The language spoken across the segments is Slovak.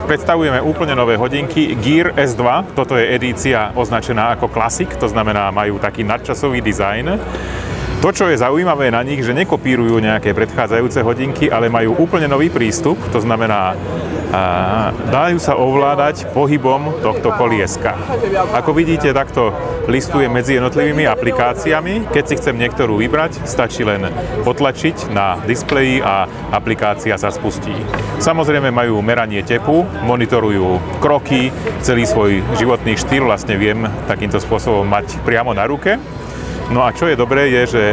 predstavujeme úplne nové hodinky Gear S2. Toto je edícia označená ako Classic, to znamená, majú taký nadčasový dizajn. To, čo je zaujímavé na nich, že nekopírujú nejaké predchádzajúce hodinky, ale majú úplne nový prístup, to znamená, dajú sa ovládať pohybom tohto kolieska. Ako vidíte, takto listuje medzi jednotlivými aplikáciami. Keď si chcem niektorú vybrať, stačí len potlačiť na displeji a aplikácia sa spustí. Samozrejme majú meranie tepu, monitorujú kroky, celý svoj životný štýl vlastne viem takýmto spôsobom mať priamo na ruke. No a čo je dobré je, že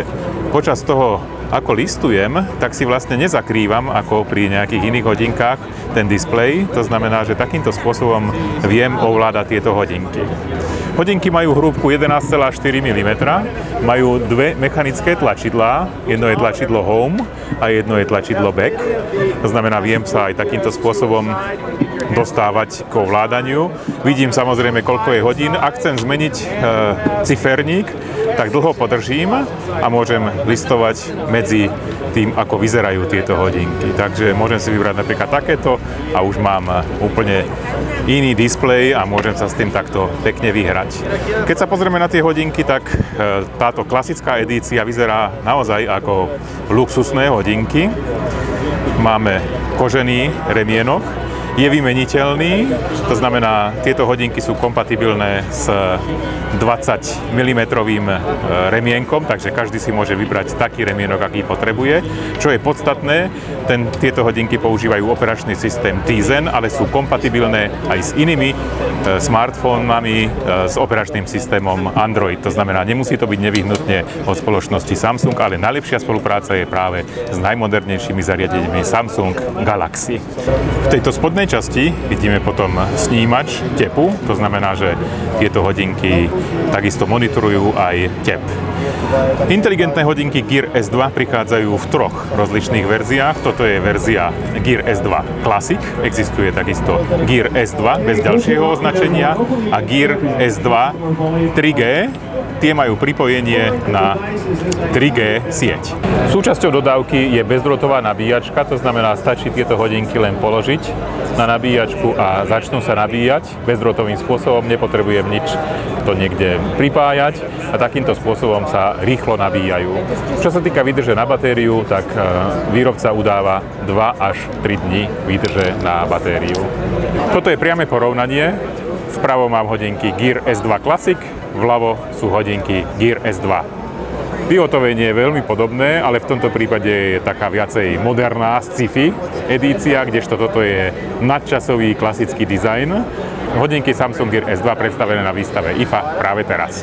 počas toho, ako listujem, tak si vlastne nezakrývam, ako pri nejakých iných hodinkách, ten displej. To znamená, že takýmto spôsobom viem ovládať tieto hodinky. Hodinky majú hrúbku 11,4 mm, majú dve mechanické tlačidlá, jedno je tlačidlo Home a jedno je tlačidlo Back. To znamená, viem sa aj takýmto spôsobom dostávať k ovládaniu. Vidím samozrejme, koľko je hodín. Ak chcem zmeniť ciferník, tak dlho podržím a môžem listovať medzi tým, ako vyzerajú tieto hodinky. Takže môžem si vybrať napríklad takéto a už mám úplne iný displej a môžem sa s tým takto pekne vyhrať. Keď sa pozrieme na tie hodinky, tak táto klasická edícia vyzerá naozaj ako luxusné hodinky. Máme kožený remienok, je vymeniteľný, to znamená, tieto hodinky sú kompatibilné s 20 mm remienkom, takže každý si môže vybrať taký remienok, aký potrebuje. Čo je podstatné, tieto hodinky používajú operačný systém Tizen, ale sú kompatibilné aj s inými smartfónami s operačným systémom Android. To znamená, nemusí to byť nevyhnutne od spoločnosti Samsung, ale najlepšia spolupráca je práve s najmodernejšími zariadeniami Samsung Galaxy. V tejto spodnej časti vidíme potom snímač tepu, to znamená, že tieto hodinky takisto monitorujú aj tep. Inteligentné hodinky Gear S2 prichádzajú v troch rozličných verziách. Toto je verzia Gear S2 Classic, existuje takisto Gear S2 bez ďalšieho označenia a Gear S2 3G. Tie majú pripojenie na 3G sieť. Súčasťou dodávky je bezdrôtová nabíjačka, to znamená, stačí tieto hodinky len položiť na nabíjačku a začnú sa nabíjať bezdrôtovým spôsobom, nepotrebujem nič to niekde pripájať a takýmto spôsobom sa rýchlo nabíjajú. Čo sa týka výdrže na batériu, tak výrobca udáva 2 až 3 dní výdrže na batériu. Toto je priame porovnanie. Vpravo mám hodinky Gear S2 Classic, vľavo sú hodinky Gear S2. Vyhotovenie je veľmi podobné, ale v tomto prípade je taká viacej moderná sci-fi edícia, kdežto toto je nadčasový klasický dizajn. Hodinky Samsung Gear S2 predstavené na výstave IFA práve teraz.